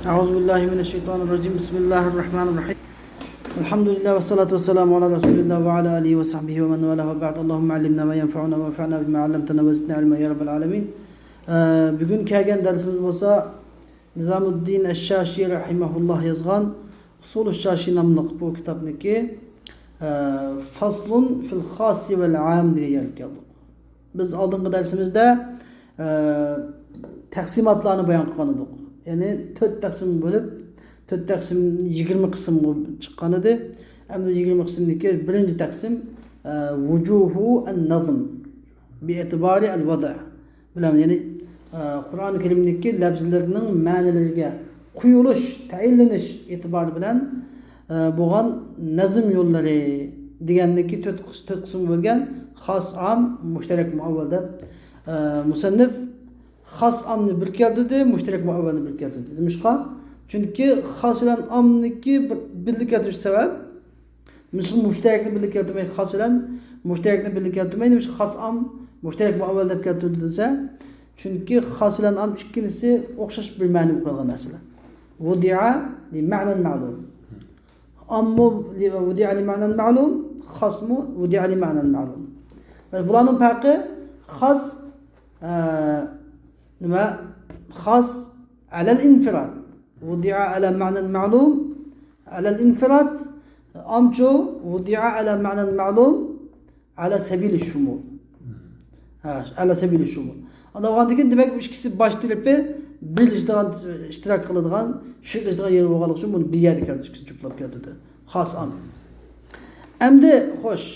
Euzubillahimineşşeytanirracim. Bismillahirrahmanirrahim. Elhamdülillah ve salatu ve selamu ala Resulillah ve ala alihi ve sahbihi ve men vela ve ba'd. Allahümme allimna ma yenfa'una ve enfa'na bima allamtana ve zidna ilma ya rabbal alamin. Bugün kelgan dersimiz bolsa Nizamuddin Esh-Shashi rahimahullah yazgan Usul Esh-Shashi namlıq bu kitapniki Faslun fil khasi vel am diye yer geldik. Biz aldığımız dersimizde taksimatlarını bayan qilgan edik. Yani 4 taksim bölüp 4 taksim 20 kısım çıqqan edi. Endi 20 kısımdaki birinci taksim vujuhu en-nazm bi etibari el-vada' bilen yani Kur'an-ı Kerim'deki lafzlarının ma'nilariga quyuluş, tayinlanish e'tibori bilan bo'lgan nazm yo'llari degandagi 4 qism bo'lgan xos, am, mushtarak, muavval deb musannif xos amni bir keltirdi, mushtarak muavvalni bir keltirdi. Nimishqa? Chunki xos bilan amniki birlik keltirish sabab mushtarakni birlik keltirmay, xos bilan mushtarakni birlik keltirmay, nimish xos am mushtarak muavval deb keltirdi desa, chunki xos bilan am ikkinisi o'xshash bir ma'no qo'ygan narsalar. Wudi'a li ma'nan ma'lum. Ammu wudi'a li ma'nan ma'lum, xosmu wudi'a li ma'nan ma'lum. Bularning farqi xos nima? Xos ala al-infirad. Wudi'a ala ma'nan ma'lum ala al-infirad. Amchu wudi'a ala ma'nan ma'lum ala sabil ash-shumul. Ala sabil ash-shumul. Anda o'g'andiki demak bu ikkisi bosh tarafi birlashgan, ishtirok qiladigan, shirkashgan yer bo'lganligi uchun buni bir yerga keltirishga juplab keltirdi. Xos am. Endi xo'sh.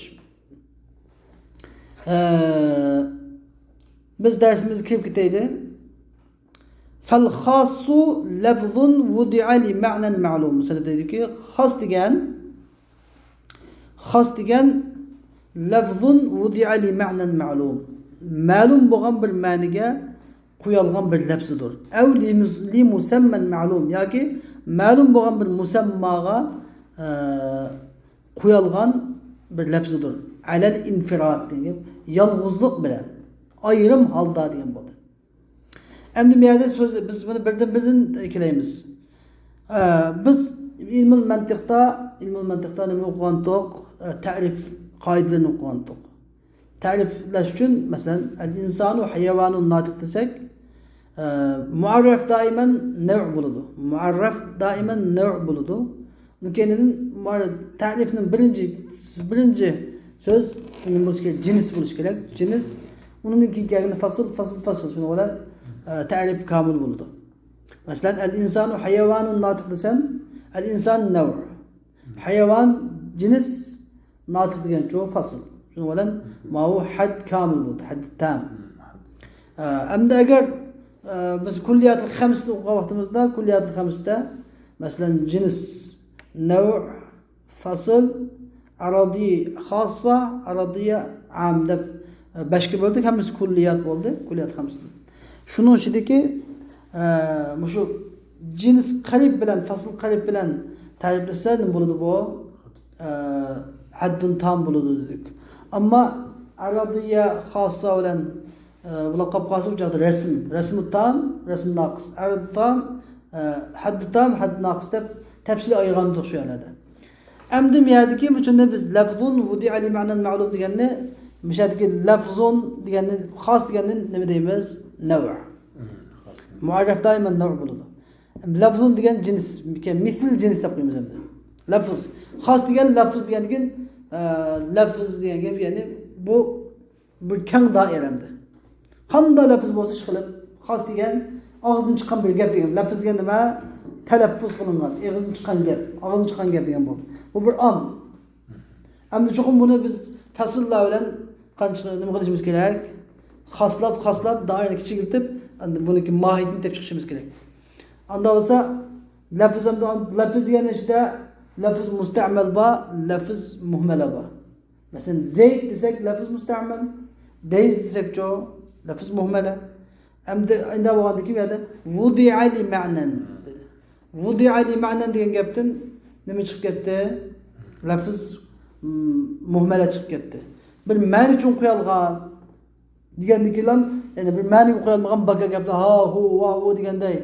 Biz dersimizga kirib ketaylik. Fal xossu lafzun wudi'a li ma'nan ma'lum. Mesela deydiki xos degan lafzun wudi'a li ma'nan ma'lum. Ma'lum bo'lgan bir ma'niga qo'yilgan bir lafzidir. Aw li musamman ma'lum yoki ma'lum bo'lgan bir musammaga qo'yilgan bir lafzidir. Alal infirad degan yolg'izlik bilan ayrim holda degan bo'ldi. Endi bu yerda so'z biz buni birdan ikkilaymiz. Biz ilmul mantiqda nima o'qigandik? Ta'rif qoidalarini o'qigandik. Ta'riflash uchun masalan al-insanu hayvonun natiq desak, muarraf doiman nav' bo'ladi. Muarraf doiman nav' bo'ladi. Lekin ta'rifning birinchi söz shunday bo'lishi kerak, jins bo'lishi kerak. Jins undan keyin fasl. Shuni bilan ta'rif kamil bo'ladi. Masalan al-insanu hayvonun natiq desam, al-inson nav'. Hayvon jins, natiq degan cho'q fasl. Shuni bilan ma'u had kamil bo'ldi, had tam. Endi agar biz kulliyatul xamsni o'qigan vaqtimizda, kulliyatul xamsda masalan jins, nav', fasl, aradiy xossa, aradiya am deb 5 ga bo'ldik, hammasi kulliyat bo'ldi, kulliyat xamsda. Shuning ichidagi shu jins qarib bilan, fasl qarib bilan ta'riflasa nima bo'ladi bu? Haddun tam bo'ladi dedik. Ammo aradiya xossa bilan bular qolib qolsa bu joyda rasmi tam, rasmi naqis, arad tam, hadd tam, hadd naqis deb tafsil ayirgandik shu yerlarda. Endi bu yerdagi bunda biz lafzun wudi'a li ma'nan ma'lum deganni, bu yerdagi lafzun deganni, xos deganni nima deymiz? Nav'. Muarraf doiman nav' bo'ladi. Lafzun degan jins, misl jins deb qo'yamiz endi. Lafz. Xos degan lafz degan lafz degan gap, ya'ni bu bir keng doiramda. Qanday lafz bo'lsa ish qilib, xos degan og'izdan chiqqan bir gap degan. Lafz degan nima? Talaffuz qilingan, og'izdan chiqqan gap, degan bo'ldi. Bu bir am. Endi cho'qim buni biz fasllar bilan qancha nima qilishimiz kerak? Xoslab doirani kichikiltib, endi buniki mohiyatini deb chiqishimiz kerak. Unda bo'lsa lafz deganning ichida lafz musta'mal va lafz muhmala va. Masalan zayd desak lafz musta'mal, dayz desak-cho lafz muhmala. Endi bo'lgandiki bu yerda wudi'a li ma'nan. Wudi'a li ma'nan degan gapdan nima chiqib ketdi? Lafz muhmala chiqib ketdi. Bir ma'ni uchun qo'yilgan degandikilar, ya'ni bir ma'ni qo'yilmagan baqa gaplar, ha, hu, va, u deganday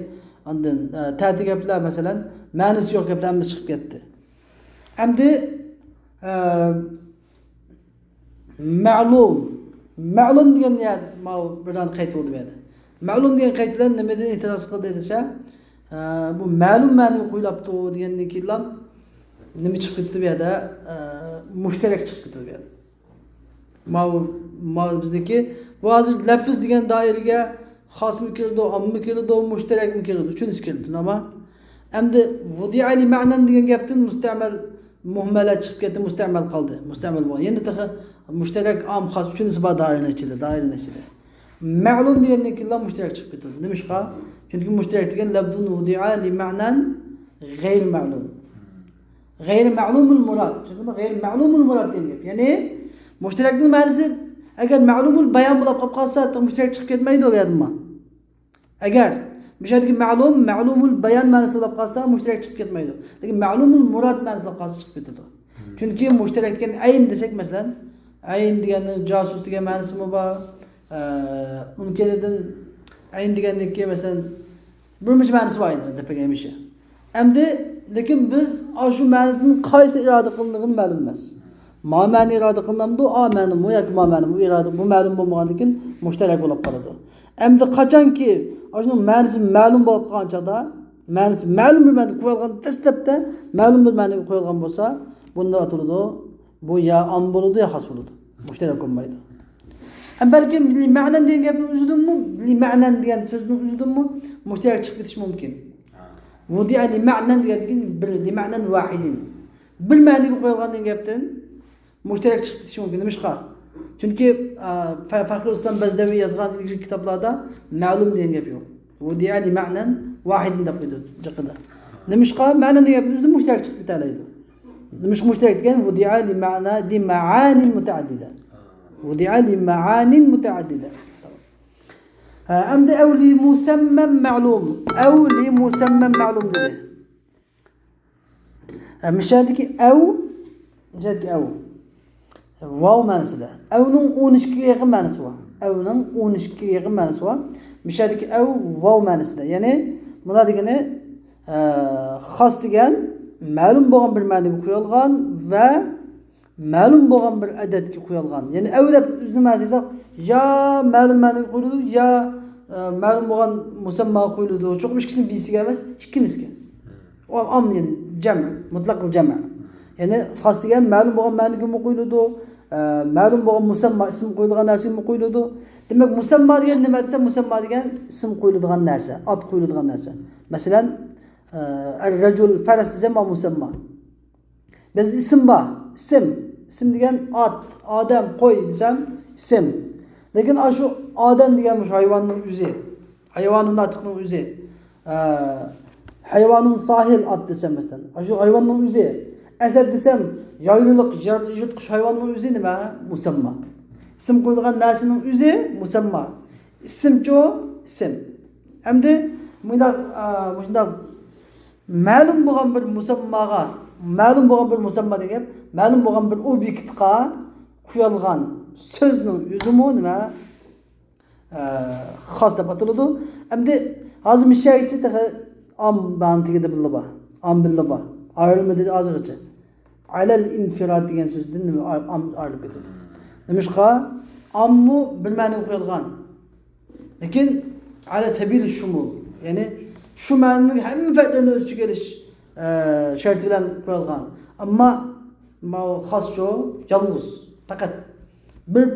Ondan ta'ti gaplar masalan ma'nosi yo'q gaplarimiz chiqib ketdi. Endi ma'lum degan niyat bilan qaytib o'tib edi. Ma'lum degan qaytadan nimadan e'tiroz qildi desa, bu ma'lum ma'ni qo'ylabdi degandan keyin nima chiqib ketdi bu yerda? Mushtarak chiqib ketdi bu yerda. Bizniki bu hozir lafz degan doiraga xosmi kirdi, ommi kirdi, mushtarakmi kirdi, uchinchisi kirdi. Nima? Endi vudi'a li ma'nan degan gapdan mustamal muhmala chiqib ketdi, mustamal qoldi. Mustamal bo'ldi. Endi mushtarak om xos uchinchisi bor doiraning ichida. Ma'lum degandan keyin mushtarak chiqib ketdi. Nima ishqa? Chunki mushtarak degan labdun vudi'a li ma'nan g'ayr ma'lum. G'ayr ma'lumul murad. Chunki g'ayr ma'lumul murad degan gap. Ya'ni mushtarakning ma'nosi agar ma'lumul bayon bo'lib qolsa, mushtarak chiqib ketmaydi u yerdami? Agar mishadagi ma'lumul bayon ma'nosi bo'lib qolsa, mushtarak chiqib ketmaydi. Lekin ma'lumul murad ma'nosi bo'lib qolsa chiqib ketadi. Chunki mushtarak degan ayn desak, masalan, ayn deganning josus degan ma'nosimi bor. Unkenidan ayn degandan keyin masalan bir ma'nosi bor edi deb aytamish. Endi lekin biz shu ma'noning qaysi iroda qilinganini ma'lum emas. Ma'ni iroda qilinamdi, ma'ni bu yoki ma'ni bu iroda bu ma'lum bo'lmagandan keyin mushtarak bo'lib qoladi. Endi qachonki shuning ma'nosi ma'lum bo'lib qolgan chaqda, ma'nosi ma'lum bir ma'noga qo'yilgan dastlabda ma'lum bir ma'noga qo'yilgan bo'lsa, bunda atiladi. Bu ya am bo'ladi ya xos bo'ladi. Mushtarak bo'lmaydi. Balkim li ma'nan degan gapni o'zidimi, li ma'nan degan so'zni o'zidimi mushtarak chiqib ketishi mumkin. Vudi'a li ma'nan degan bir li ma'nan vahidin. Bir ma'noga qo'yilgan degan gapdan mushtarak chiqib ketishi mumkin. Nima ishqa? Chunki Faxrul Islom Bazdaviy yozgan kitoblarda ma'lum degan gap yo'q. Vudi'a li ma'nan vahidin deb qo'ydi. Nima ishqa? Ma'nan degan gapni o'zida mushtarak chiqib ketalaydi. Nima ishqa mushtarak degan vudi'a li ma'na li ma'anin mutaaddida. وضع لمعان متعددة. أمد أو لمسمى معلوم ده. مشادك أو واو ما نسده أو نون أونشكي ما نسوا مشادك أو واو ما نسده يعني منادقنا خاص ديgan معلوم bo'lgan bir ma'noga qo'yilgan va ma'lum bo'lgan bir adadga qo'yilgan. Ya'ni avdab o'zini ma'nosi ya ma'lum ma'noga qo'yiladi, ya ma'lum bo'lgan musammoga qo'yiladi. Cho'qim ikkisini bisiga emas, ikkinisiga. Am yani jam', mutlaqil jam'. Ya'ni xos degan ma'lum bo'lgan ma'noga qo'yiladi, ma'lum bo'lgan musammo ism qo'yilgan narsaga qo'yiladi. Demak, musammo degan nima desa, musammo degan ism qo'yiladigan narsa, ot qo'yiladigan narsa. Masalan, ar-rajul faras desa musammo. Bizda ism bor. Ism degan ot, odam, qo'y desam ism. Lekin shu odam degan hayvonning o'zi, hayvonning natiqning o'zi. Hayvonning sahil ot desam masalan, shu hayvonning o'zi. Asad desam yoylilik, yirtqich hayvonning o'zi nima? Musammo. Ism qo'yilgan narsaning o'zi musammo. Ismcho ism. Endi bunda ma'lum bo'lgan bir musammoga ma'lum bo'lgan bir musammo degan ma'lum bo'lgan bir obyektga qo'yilgan so'zning o'zimi nima xos deb ataladi. Endi hozir mishaychi am bantigida bilaba. Am bilaba. Ayrılmadı azgıca. Alal infirat degan so'zdan nima am ayrılib ketadi. Nimishqa ammu bir ma'noga qo'yilgan. Lekin ala sabil shumul, ya'ni shu ma'noning hamma farqlarini o'z ichiga olish shart bilan qo'yilgan. Ammo xoscho yolg'iz faqat bir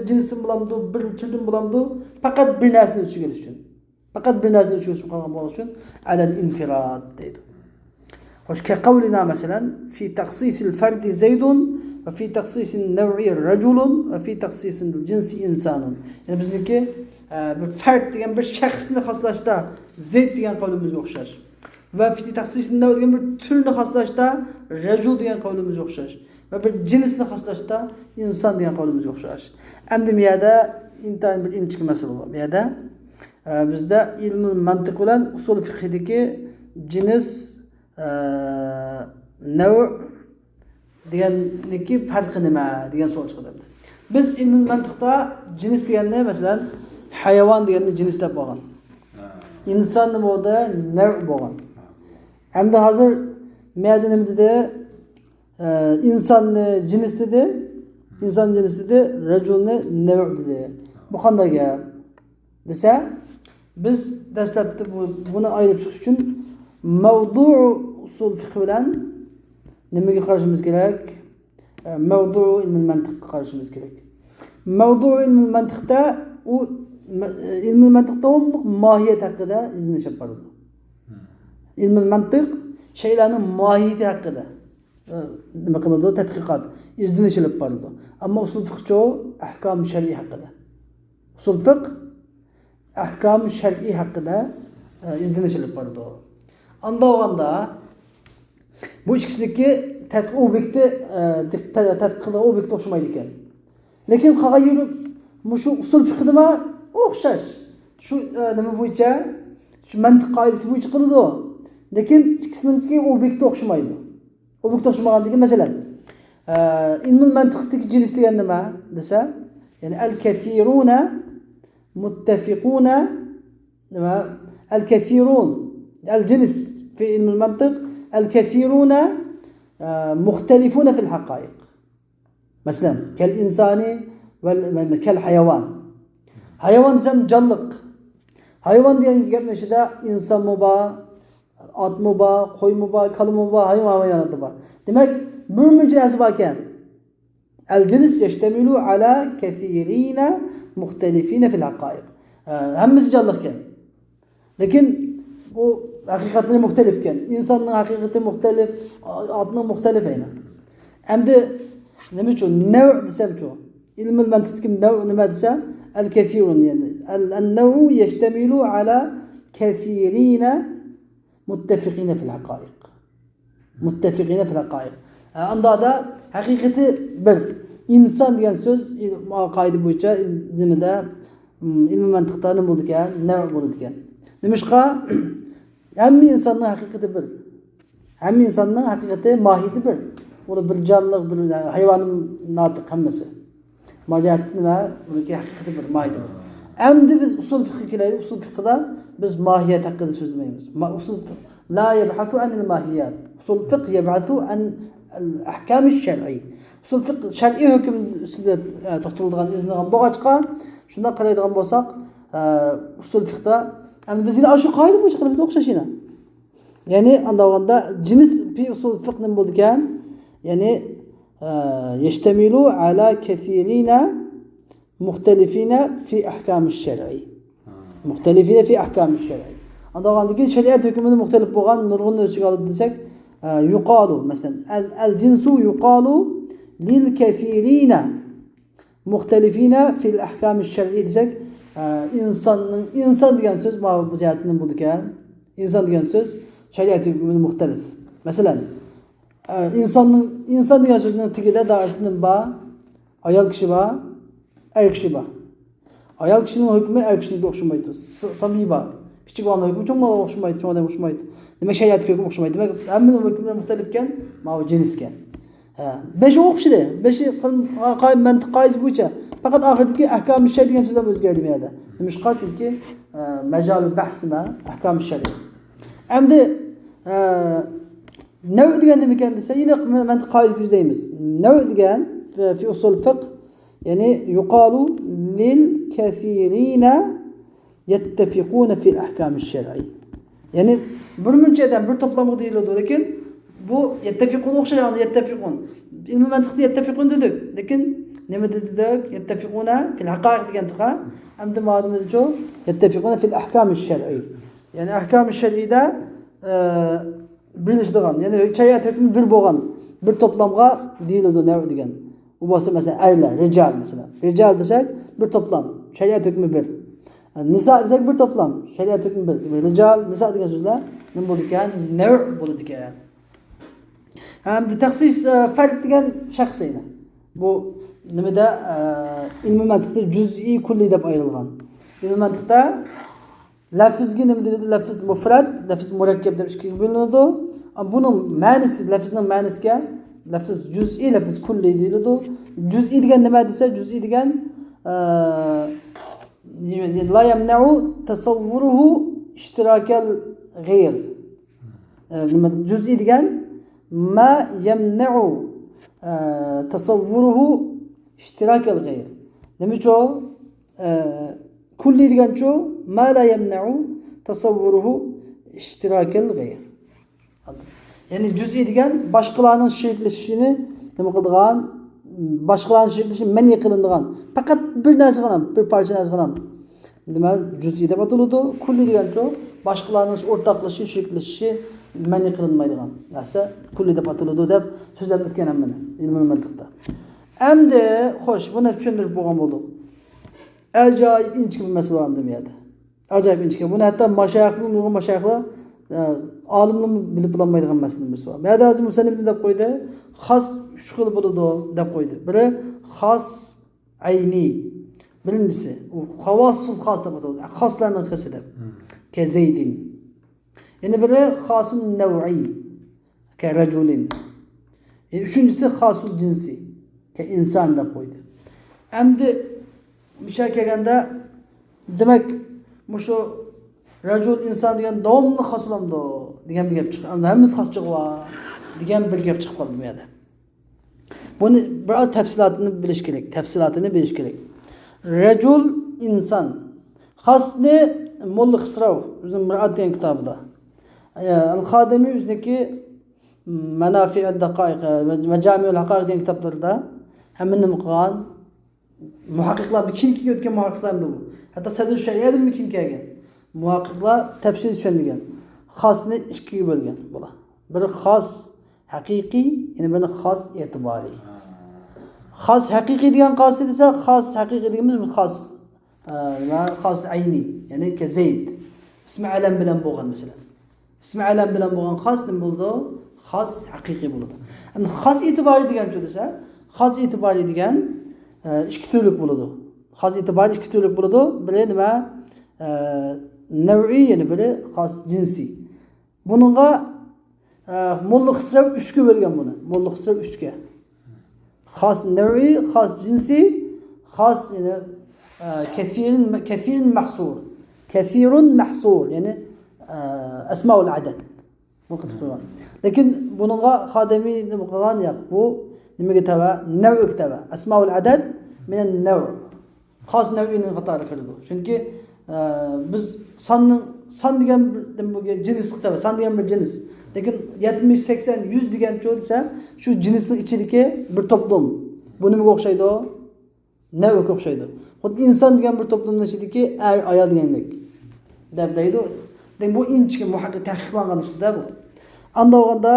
jinsdan bo'lamdi, bir turdan bo'lamdi, faqat bir narsani o'z ichiga olish uchun. Faqat bir narsani o'z ichiga qolgan bo'lish uchun alal infirat deydi. Xo'sh, kaqawlina masalan fi takhsis al-fard zaydun va fi takhsis an-naw'i rajulun va fi takhsis al-jinsi insanun. Ya'ni bizniki bir fard degan bir shaxsni xoslashda zayd degan qavlimizga o'xshash. Va fi takhsis an-naw' degan bir turni xoslashda rajul degan qavlimizga o'xshash. Va bir jinsni xoslashda inson degan qavlimizga o'xshash. Endi bu yerda intayin bir inchik masala bor. Bu yerda bizda ilmul mantiq bilan usul fiqhidagi jins nav deganniki farqi nima degan savol chiqadi. Biz ilmul mantiqda jins deganda masalan hayvon deganni jins deb olgan. inson nima bo'ldi? Nav bo'lgan. Hamda hozir mayda nima dedi? İnsonni jins dedi. İnson jins dedi, rajulni nav dedi. Bu qanday gap? Desa, biz dastlabda buni ayirib chiqish uchun mavdu usul fiqh bilan nimaga qarashimiz kerak? Mavdu ilmul mantiqqa qarashimiz kerak. Mavdu ilmul mantiqda u ilmul mantiqda mohiyat haqida izlanishib boradi. Ilmul mantiq shaylarning mohiyati haqida nima qiladi? Tadqiqot, izlanishib boradi. Ammo usul fiqh ahkom shar'iy haqida. Usul fiqh ahkom shar'iy haqida izlanishib boradi. Anda olganda bu ikkisiniki tadqiq obyekti tadqiqda obyekt o'xshamaydi ekan. Lekin qolgan shu usul fiqh nima o'xshash. Shu nima bo'yicha, shu mantiq qoidasi bo'yicha qiladi. Lekin ikkisiniki obyekti o'xshamaydi. Obyekt o'xshamaganligi masalan, ilmul mantiqdagi jins degan nima desa, ya'ni al-kathiruna muttafiquna nima? Al-kathirun al-jins fi ilmul mantiq al-kathiruna mukhtalifuna fil haqa'iq. Masalan, kal insani vel kal hayvan. Hayvan desam jonliq. Hayvan degan gapning ichida inson bor, ot bor, qo'y bor, kal bor, hayvonot bor. Demak, bir muncha narsa bor ekan. Al-jins yashtamilu ala kathirina mukhtalifina fil haqa'iq. Hammasi jonliq ekan. Lekin bu haqiqatni muxtalif ekan. Insonning haqiqati muxtalif, otning muxtalif aynan. Endi nima uchun nav desam-chu? Ilmul mantiqdagi nav nima desa? Al-kathirun yani. An-nawu yashtamilu ala kathirina muttafiqina fil haqa'iq. Muttafiqina fil haqa'iq. Andada haqiqati bir inson degan so'z qoida bo'yicha nimada ilmul mantiqda nima bo'ldi ekan? Nav bo'ldi ekan. Nimishqa hamma insonning haqiqati bir. Hamma insonning haqiqati mohiyati bir. Uni bir jonliq, bir hayvonning notiq hammasi. Majiyati nima? Buniki haqiqati bir, mohiyati bir. Endi biz usul fiqhga kelaylik. Usul fiqhda biz mohiyat haqida so'zlaymiz. Usul fiqh la yabhasu anil mohiyat. Usul fiqh yabhasu an al-ahkam ash-shar'i. Usul fiqh shar'iy hukm ustida to'xtaladigan, izlangan bo'g'achqa shunda qaraydigan bo'lsak, usul fiqhda endi biz yana shu qoida bo'yicha qilib o'xshashina. Ya'ni andaganda jins fi usul fiqh nim bo'ldi ekan, ya'ni yashtamilu ala kathirina mukhtalifina fi ahkam ash-shar'i. Mukhtalifina fi ahkam ash-shar'i. Andagandagi shariat hukmini muxtalif bo'lgan nurg'un o'lchiga olib desak, yuqalu masalan al-jinsu yuqalu lil kathirina mukhtalifina fi al-ahkam ash-shar'i desak, inson degan so'z bu jihatdan bo'ldi ekan. Inson degan so'z shariat hukmini muxtalif. Masalan, inson degan so'zning tagida doirasida bor, ayol kishi bor, er kishi bor. Ayol kishining hukmi er kishiga o'xshamaydi. Samiy bor. Kichik bo'lgan hukmi cho'ng bo'lgan o'xshamaydi, cho'ng odamga o'xshamaydi. Demak, shariat hukmi o'xshamaydi. Demak, hammaning hukmlari muxtalif ekan, mana bu jins ekan. Beshi o'xshaydi. Beshi mantiq qoidasi bo'yicha. Faqat oxirdagi ahkom shar'iy degan so'zlar o'zgardi bu yerda. Nimishqa? Chunki majol bahs nima? Ahkom shar'iy. Endi nav degan nima ekan desa, yana mantiq qoidasi bo'yicha deymiz. Nav degan fi usul fiqh, ya'ni yuqalu lil kathirina yattafiquna fi al-ahkam ash-shar'i. Ya'ni bir munchadan bir to'plamga deyiladi, lekin bu yattafiqun o'xshaydi, yattafiqun. Ilm mantiqda yattafiqun dedik, lekin nima dedik? Yattafiquna fil haqa'iq degan tuqa. Endi ma'lumotda yattafiquna fil ahkam ash-shar'i. Ya'ni ahkam ash-shar'ida birlashadigan, ya'ni shariat hukmi bir bo'lgan bir to'plamga deyiladi nav degan. U bo'lsa masalan erlar, rijal masalan. Rijal desak bir to'plam, shariat hukmi bir. Nisa desak bir to'plam, shariat hukmi bir. Rijal, nisa degan so'zlar nima bo'ldi ekan? Nav bo'ldi ekan. Hamda taxsis farq degan shaxsiyna. Bu nimada ilmiy mantiqda juz'iy kulli deb ayrilgan. Ilmiy mantiqda lafzga nima deyiladi? Lafz mufrad, lafz murakkab deb ikkiga bo'linadi. Buning ma'nosi, lafzning ma'nosiga lafz juz'iy, lafz kulli deyiladi. Juz'iy degan nima desa, juz'iy degan la yamna'u tasawwuruhu iştirakel gayr. Cüz'i degan ma yemna'u tasavvuruhu iştirakel gayr. Demek o kulli degan ço ma la yemna'u tasavvuruhu iştirakel gayr. Yani cüz'i degan başkalarının şirkleshishini nima qiladigan, başkalarının şirkleshishini men qilinadigan. Faqat bir narsa qilам, bir parcha narsa qilам. Nima cüz'i deb ataladi. Kulli degan ço başkalarının o'rtaqlashishi, shirklashishi men qilinmaydigan narsa kulli deb ataladi deb so'zlab o'tganman men ilmiy mantiqda. Endi xo'sh, buni tushuntirib bo'lgan bo'ldik. Ajoyib inchki bir masala ham demaydi. Ajoyib inchki. Buni hatto mashayixlar, nurg'un mashayixlar olimlar bilib bo'lmaydigan masala birisi bor. Ma'dazi Musanib deb qo'ydi. Xos uch xil bo'ladi deb qo'ydi. Biri xos ayni. Birinchisi u xavosul xos deb ataladi. Xoslarning xisi deb. Ka Zaydin. Yani biri xasun nev'i. Ka rajulin. Üçüncüsü xasul cinsi. Ka insan deb qo'ydi. Endi misha kelganda demak mushu rajul inson degan davomli xoslamdi degan bir gap chiqdi. Endi hammasi xos chiqwa degan bir gap chiqib qoldi bu yerda. Buni biroz tafsilotini bilish kerak. Rajul inson. Xosni Molla Xisrav o'zining Mir'at degan kitobida. Al-Xodimiy o'ziniki Manafi'ud Daqaiq, Majami'ul Haqaiq degan kitoblarda hammani qilgan muhaqqiqlar kimga o'tgan muhaqqiqlar bu. Hatto Sadr Shariatdan kim kelgan. Muhaqqiqlar tafsir tushundigan. Xosni ikkiga bo'lgan bular. Biri xos haqiqiy, yana biri xos e'tiboriy. Xos haqiqiy degan qolsa desa, xos haqiqiy deganimiz bu xos ayni, ya'ni ka Zayd. Ismi alam bilan bo'lgan masalan. Ismi alam bilan bo'lgan xos nima bo'ldi? Xos haqiqiy bo'ladi. Endi xos e'tiboriy degan-chi desa, xos e'tiboriy degan ikki turlik bo'ladi. Xos e'tiboriy ikki turlik bo'ladi. Biri nima? Nev'i, yani biri xos jinsi. Bununla Molla Xisrav 3 ga bo'lgan buni. Molla Xisrav 3 ga. Xos nev'i, xos jinsi, xos yani kathirun mahsur. Kathirun mahsur, yani asmaul adad. Bu qitib qo'ygan. Lekin bununla Xodimiy nima qilgan yo'q. Bu nimaga tava? Nev'i tava. Asmaul adad min an-nav'. Xos nev'ining qatoriga kiradi. Chunki biz son degan bir jins qitava, son degan bir jins. Lekin 70, 80, 100 degan desa, shu jinsning ichidagi bir to'plam. Bu nimaga o'xshaydi? Nev'ga o'xshaydi. Xuddi inson degan bir to'plamning ichidagi ayol degandek. Deb deydi. Bu inchki muhaqqiq tahqiqlangan usulda bu. Anda olganda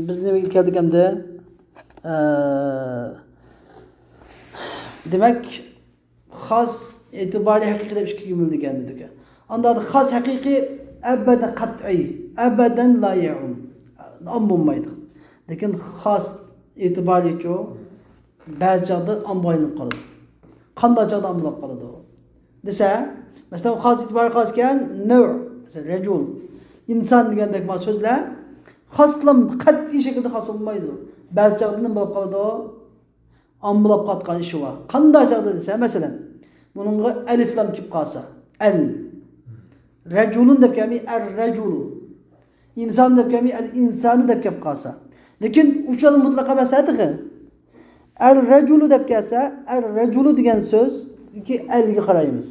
biz nimaga keldik endi? Demak, xos e'tiboriy haqiqiy deb ikkiga bo'ldik endi dedik. Anda xos haqiqiy abadan qat'iy, abadan la ya'um. Am bo'lmaydi. Lekin xos e'tiboriy-chi ba'zi joyda am bo'linib qoladi. Qanday joyda am bo'lib qoladi? Desa, masalan, xos e'tiboriy qolgan nav', masalan, rajul, inson degandek ma so'zlar xoslam qat'iy shaklda xos bo'lmaydi. Ba'zi joyda nima bo'lib qoladi? Am bo'lib qotgan ishi bor. Qanday joyda desa, masalan, buningga alif lam kelib qolsa, al rajulun deb kelmi ar-rajulu. İnsan deb kelmi al-insanu deb kelib qolsa. Lekin uchal mutlaq emasadi-ku. Ar-rajulu deb kelsa, ar-rajulu degan so'z ki alga qaraymiz.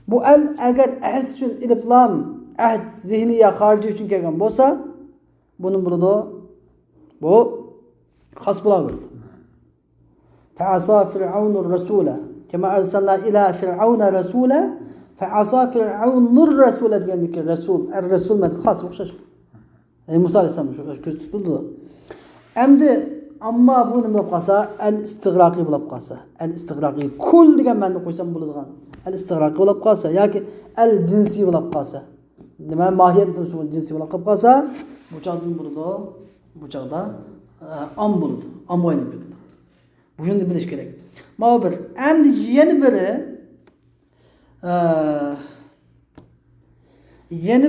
Bu al agar ahd uchun alif lam, ahd zihni ya xorijiy uchun kelgan bo'lsa, buni bo'ladi. Bu xos bo'laveradi. Fa'asa fir'aunur rasula kema arsalna ila fir'auna rasula fa'asa fir'aunur rasula degandiki rasul, ar-rasul mat xos o'xshash. Musa alayhisalom shu ko'z tutildi. Endi ammo bu nima bo'lib qolsa, al-istig'roqiy bo'lib qolsa, al-istig'roqiy kul degan ma'noni qo'ysam bo'ladigan. Al-istig'roqiy bo'lib qolsa yoki al-jinsi bo'lib qolsa. Nima mohiyatdan shu jinsi bo'lib qolsa, bu chog'da bo'ladi. Bu chog'da am bo'ladi. Am o'ynab ketadi. Buni bilish kerak. Mana bir endi yana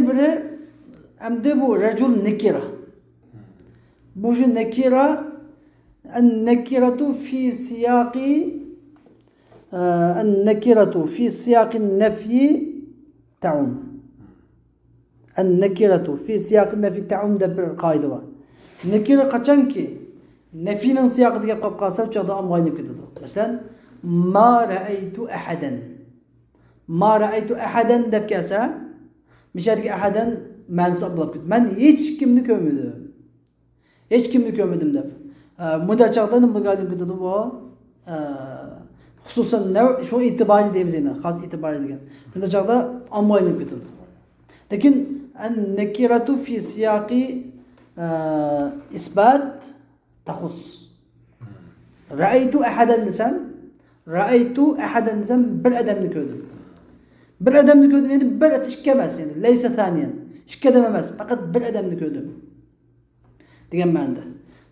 biri endi bu rajul nakira. Bu nakira النكرة في سياق النكرة في سياق النفي تعم. En nekiretu fi siyakı nefi ta'umda bir kaydı var. Nekire kaçan ki nefinin siyakı diye kapkasa uçakda amgayını kıtıdı. Mesela ma ra'aytu ahaden. Ma ra'aytu ahaden dep kelse müşahedeki ahaden manası abla kıtıdı. Ben hiç kimni kömüdüm. Hiç kimni kömüdüm dep. Muda çağda ne mıgaydım kıtıdı bu. Hususan ne şu itibari diyeyim yine. Has itibari diyen. Muda çağda amgayını kıtıdı. Lakin en nekiretu fi siyakı isbat تخص رأيت أحدا desem رأيت أحدا desem bir adamını gördüm. Bir adamını gördüm yani bir işkemez yani. Leyse thaniyen. İşke dememez. Fakat bir adamını gördüm. Diyen mende.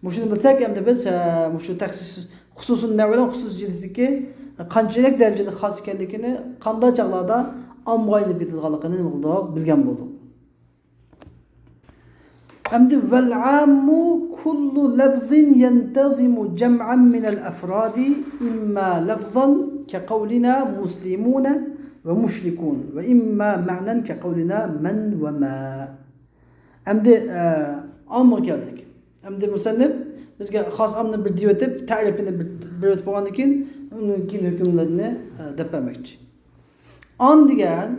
Bu şunu bilsek hem de biz bu şu taksis hususun nevelen husus cinsiki qanchalik derecede xas ekanligini qanday chaqlarda amg'ayni bitilganligini nima qildik bilgan bo'ldik. Hamdi vel ammu kullu lafzin yentezimu cem'an minel efradi imma lafzan ke kavlina muslimune ve müşrikun ve imma ma'nen ke kavlina men ve ma. Hamdi amr geldik. Hamdi musannif bizga xos amni bir divetib ta'rifini bir o'tib bo'lgandan keyin hükümlerini depemek. Am degan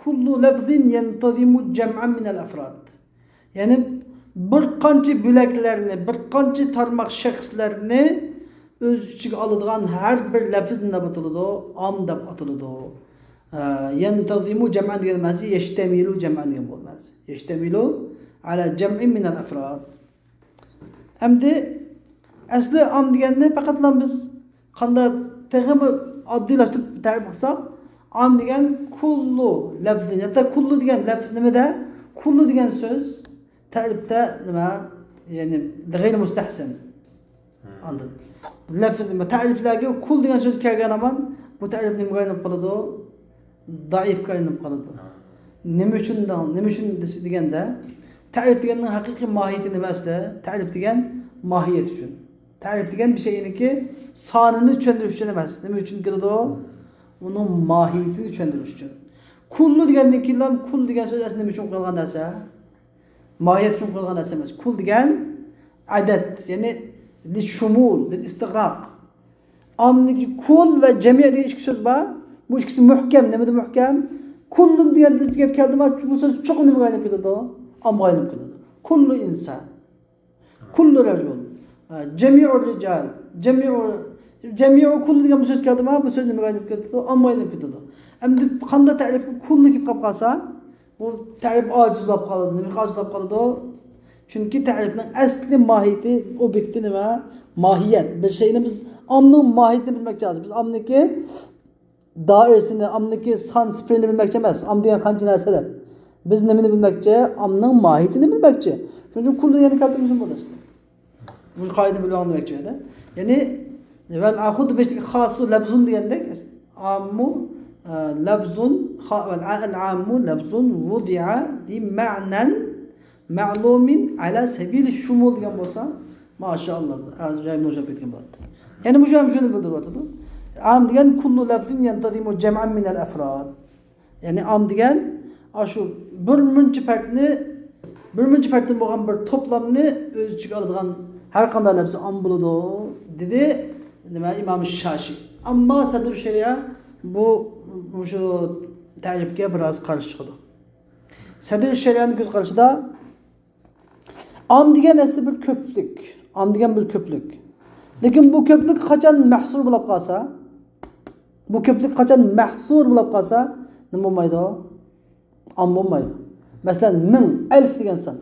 kullu lafzin yentezimu cem'an minel efrad. Yani bir qancha bo'laklarni, bir qancha tarmoq shaxslarni o'z ichiga oladigan har bir lafz nima ataladi? Am deb ataladi. Yantazimu jam'an degan ma'nosi yashtamilu jam'an degan bo'lmas. Yashtamilu ala jam'in min al-afrad. Endi asli am deganni faqatla biz qanday teg'imi oddiylashtirib ta'rif qilsak, am degan kullu lafzin, hatta kullu degan lafz nimada? Kullu degan so'z ta'rifda nima? Ya'ni g'ayr mustahsan. Anladın? Lafz nima? Ta'riflarga kul degan so'z kelgan zaman bu ta'rif nimaga aylanib qoladi? Zaifga aylanib qoladi. Nima uchun deganda ta'rif deganning haqiqiy mohiyati nima asli? Ta'rif degan mohiyat uchun. Ta'rif degan bir şeyniki sonini tushundirish uchun emas. Nima uchun keladi? Uning mohiyatini tushundirish uchun. Kullu degandan keyin kul degan so'z aslida nima uchun qo'yilgan narsa? Mahiyet için kullanılan esemez. Kul diyen adet yani lişumul, istighraq. Amniki kul ve cemiye diye iki söz var. Bu ikisi muhkem. Ne mi muhkem? Kullun diyen de gelip geldim bu söz çok önemli kaynıp gidiyordu. Ama kaynıp gidiyordu. Kullu insan. Kullu racul. Cemi'u rical. Cemi'u kullu diyen bu söz geldi bu söz önemli kaynıp gidiyordu. Ama kaynıp gidiyordu. Hem de kanda tarif kullu gibi kapkasa bu ta'rif acizlab qoladi. Nima acizlab qoladi? Chunki ta'rifning asli mohiyati, obyekti nima? Mohiyat. Bir şeyni biz amning mohiyatini bilmoqchimiz. Biz amniki doirasini, amniki son spirini bilmoqchi emas. Am degan qancha narsa deb. Biz nimani bilmoqchi? Amning mohiyatini bilmoqchi. Shuning uchun kullu degan kalima uzun bo'ladi. Bu qoida bilan demoqchi edi. Ya'ni vel akhud beshdagi xosu lafzun degandek ammu لفظ العام لفظ وضع بمعنى معلوم على سبيل الشمول degan bo'lsa, maşallah, acayip hocam etken bo'ladi. Yani bu şunu bildiryapti. Am degan kullu lafzin yantazimu jam'an min al-afrad. Yani am degan shu bir farkdan bo'lgan bir to'plamni o'z ichiga oladigan har qanday lafz am bo'ladi, dedi nima İmam Shashi. Ammo sadr shari'a bu şu ta'rifga biraz qarshi chiqadi. Sadr shari'aning ko'z qarashida am degan asli bir ko'plik. Am degan bir ko'plik. Lekin bu ko'plik qachon mahsur bo'lib qolsa, bu ko'plik qachon mahsur bo'lib qolsa, nima bo'lmaydi? Am bo'lmaydi. Masalan, 1000, 1000 degan son.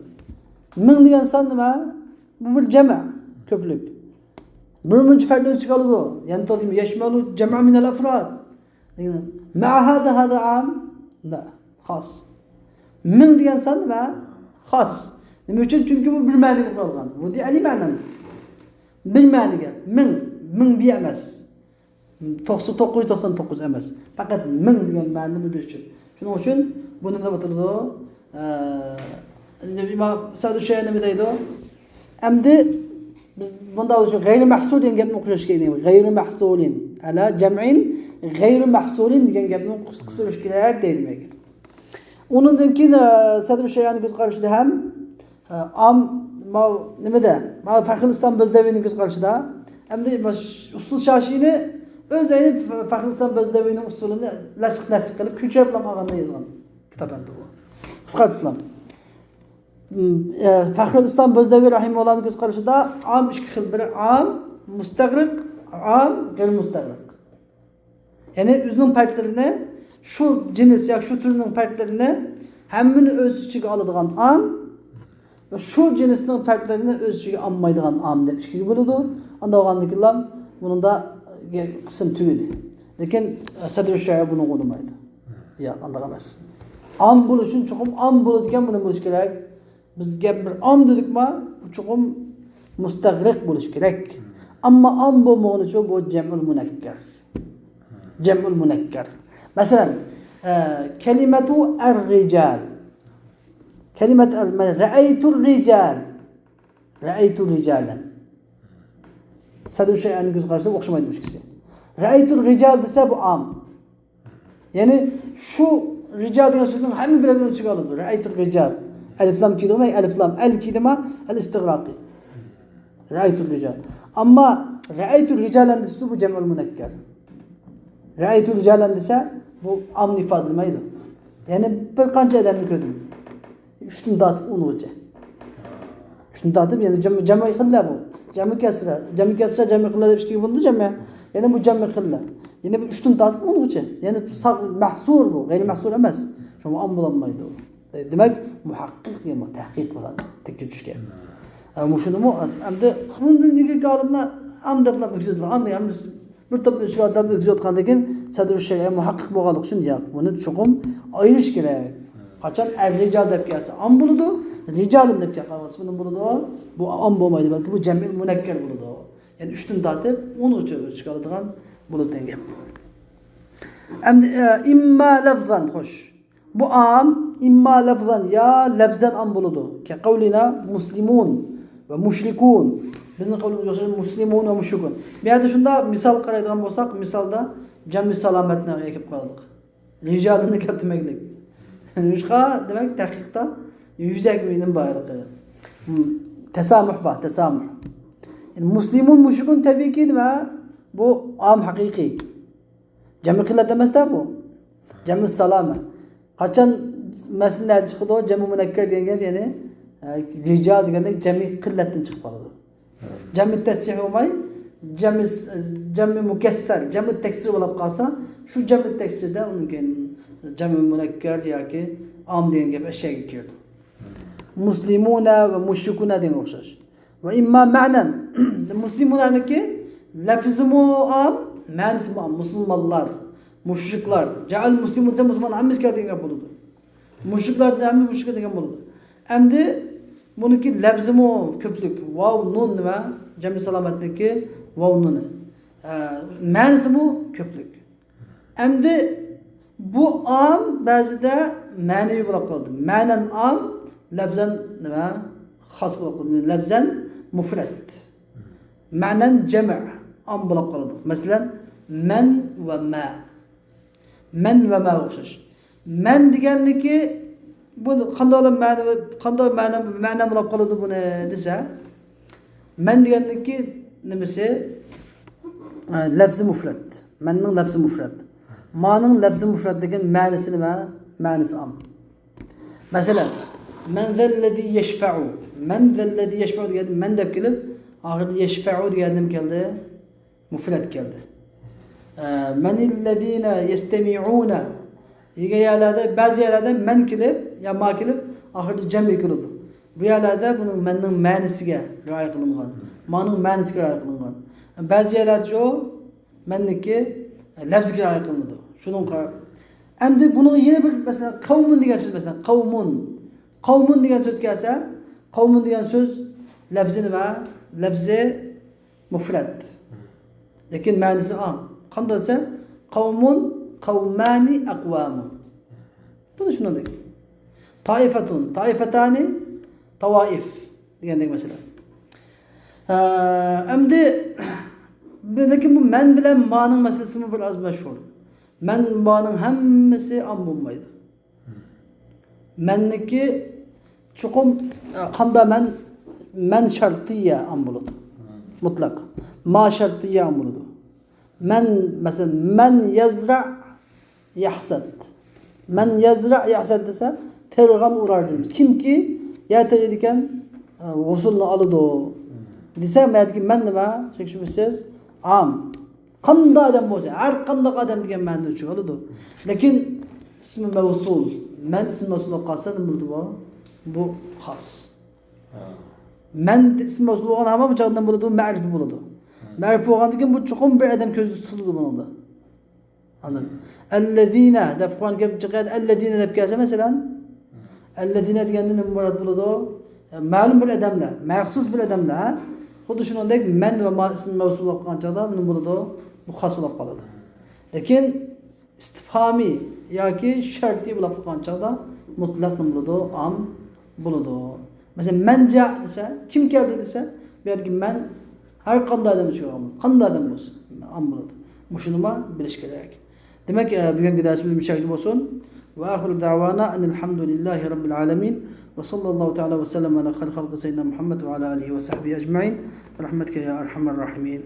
1000 degan son nima? Bu bir jama' ko'plik. Birinchi farqni chiqaradi. Yantazim yashmalu jam'a min al-afrad. مع هذا عام لا خاص من degan son nima xos nima uchun chunki bu bir ma'noga qo'yilgan bu ali ma'nan bir ma'noga 1000 bi emas 999 emas faqat 1000 degan ma'noni bildirish uchun shuning uchun buni nima deyiladi imom Sa'd nima deydi endi biz bunda uchun g'ayri mahsul degan gapni o'qish kerak g'ayri mahsulin ala jam'in g'ayri mahsulin degan gapni qisqarish kerak deydi menga. Onundan keyin Sadr Shayani ko'z qarashida ham am nimada? Ma Faxriston Bazdavining ko'z qarashida hamda usul Shashini o'z ayni Faxriston Bazdavining usulini lasq qilib ko'chirib olganda yozgan kitob endi bu. Qisqartirib Faxriston Bazdavi rahimahullohning ko'z qarashida am ikki xil, biri am mustag'riq, am g'ayr mustag'riq. Ya'ni o'zining farqlarini şu cins yoki şu turning farqlarini hammani o'z ichiga oladigan am va shu jinsning farqlarini o'z ichiga olmaydigan am deb ikkiga bo'ladi. Unda olgandikilar buningda qism tugadi. Lekin Sadr Shaya buni qo'ymaydi. Yo'q, unda emas. Am bo'lish uchun chuqum am bo'ladigan buni bo'lish kerak. Bizga bir am dedikmi, bu chuqum mustag'riq bo'lish kerak. Ammo am bo'lmog'i uchun bu jam'ul munakkar. Jam'ul munakkar. Mesela kelimatu er-rical. Kelimet ra'aytul rical. Ra'aytul ricalan. Sadr Shayani göz qarashida o'xshamaydi bu ikkisi. Ra'aytul rical desa bu am. Yani şu rical degan so'zning hamma bilan ichiga oladi. Ra'aytul rical. Alif lam kelimi, alif lam al kelima al-istighraqi. Ra'aytul rical. Amma ra'aytul ricalan desa bu jam'ul munakkar. Ra'aytul ricalan desa bu amni ifodalaydi. Ya'ni bir qancha odamni ko'rdim. 3 tatib ungacha. 3 tatib, ya'ni jami qilla bu. Jami kasra, jami qilla deb ishki bo'ldi jami. Ya'ni bu jami qilla. Ya'ni bu 3 tatib ungacha. Ya'ni mahsur bu, g'ayr mahsur emas. Shuni am bo'lanmaydi. Demak, muhaqqiq demak tahqiq qilgan, tikka tushgan. Ama shuni endi bundan nega olimlar am deb o'tkazdilar. Am bir top ishga odam o'tkazayotgandan keyin Sadr Shaya muhaqqiq bo'lganligi uchun yo'q. Buni chuqum ayirish kerak. Qachon ar-rijal deb kelsa am bo'ladi, rijalun deb kelsa buni bo'ladi. Bu am bo'lmaydi, balki bu jam'il munakkar bo'ladi. Ya'ni 3 dan tatib 10 chiqaradigan bo'ladi degan. Endi imma lafzan xo'sh. Bu am imma lafzan ya lafzan am bo'ladi. Ki qavlina muslimun va mushrikun. Bizning qavlimiz o'xshash muslimun va mushrikun. Bu yerda shunda misol qaraydigan bo'lsak, misolda jami salomatni ekib qo'ydik. Rijalni keltirmaylik. Boshqa demak tahqiqda yuzak mening boyligi. Tasamuh bor, tasamuh. Yani muslimun mushrikun tabiiyki nima? Bu am haqiqiy. Jami qillat emasda bu. Jami salama. Qachon maslahat chiqdi, jami munakkar degan gap, ya'ni rijal deganda jami qillatdan chiqib qoladi. Jami tasih olmay, jami mukassar, jami taksir bo'lib qolsa, shu jami taksirda unga jami munakkar yoki am degan gap ashyaga kirdi. Muslimuna va mushrikuna degan o'xshash. Va imma ma'nan muslimunaniki lafzmu am, ma'nisi am, musulmonlar, mushriklar. Ja'al muslimun desa musulmon hammasi degan bo'ladi. Mushriklar desa hamma mushrik degan bo'ladi. Endi buniki lafzmu ko'plik, vav nun nima? Jami salomatniki vav nun. Ma'nisi bu ko'plik. Endi bu am ba'zida ma'naviy bo'lib qoladi. Ma'nan am, lafzan nima? Xos bo'lib qoladi. Lafzan mufrad. Ma'nan jam' am bo'lib qoladi. Masalan, man va ma. Man va ma o'xshash. Man deganniki bu qanday ma'na bo'lib qoladi buni desa, man deganniki nimasi? Lafzi mufrad. Manning lafzi mufrad. Ma'ning lafzi mufrad degan ma'nisi nima? Ma'nisi am. Masalan, man zalladhi yashfa'u. Man zalladhi yashfa'u degan man deb kelib, oxirida yashfa'u deganim keldi, mufrad keldi. Man alladhina yastami'una degan yerlarda ba'zi yerlarda man kelib, ya ma kelib, oxirida jami keladi. Bu yerlarda buning manning ma'nisiga rioya qilingan. Ma'ning ma'nisiga rioya qilingan. Ba'zi yerlarda shu manniki lafzga rioya qilinadi. Shuning qarab. Endi buni yana bir masalan qavmun degan so'z masalan qavmun. Qavmun degan so'z kelsa, qavmun degan so'z lafzi nima? Lafzi mufrad. Lekin ma'nisi am. Qanday desa, qavmun qavmani aqwamun. Bu da shunday. Taifatun, taifatani, tawaif degandek mesela. Endi lekin bu men bilan ma'ning masalasi biraz mashhur. Men ma'ning hammasi am bo'lmaydi. Menniki çukum kanda men şartiye am buludu. Mutlak. Ma şartiye am buludu. Men mesela men yazra yahsad. Men yazra yahsad dese tergan urar deymiz. Kimki ya terediken usulunu alıdı o. Desem ki men nima? Şekşimsiz am. Qanday adam bo'lsa, har qanday odam degan ma'noda chiqadi. Lekin ismi mavsul, men ismi mavsul qolsa nima bo'ladi bu? Bu xos. Men ismi mavsul bo'lgan hamma bu joydan bo'ladi, ma'rif bo'ladi. Ma'rif bo'lgandan keyin bu chuqur bir odam ko'zda tutiladi bunda. Anladın? Ellezina deb Qur'on kelib chiqadi, ellezina deb kelsa masalan, ellezina deganda nima murod bo'ladi? Ma'lum bir odamlar, maxsus bir odamlar. Xuddi shuningdek men va ism mavsul bo'lgan joyda nima bo'ladi? Bu xos bo'lib qoladi. Lekin istifhomiy yoki shartiy bo'lib qolgan joyda mutlaq nima bo'ladi? Am bo'ladi. Masalan, men ja desa, kim keldi desa, bu yerga men har qanday odam chiqaman. Qanday odam bo'lsa, am bo'ladi. Shuni bilish kerak. Demak, bugungi darsimiz mushakil bo'lsin. Va axiru da'vana alhamdulillahi robbil alamin. Ve sallallahu teala ve sellem ala khalqi sayyidina Muhammed ve ala alihi ve sahbihi ecmaîn. Rahmetka ya erhamer rahimin.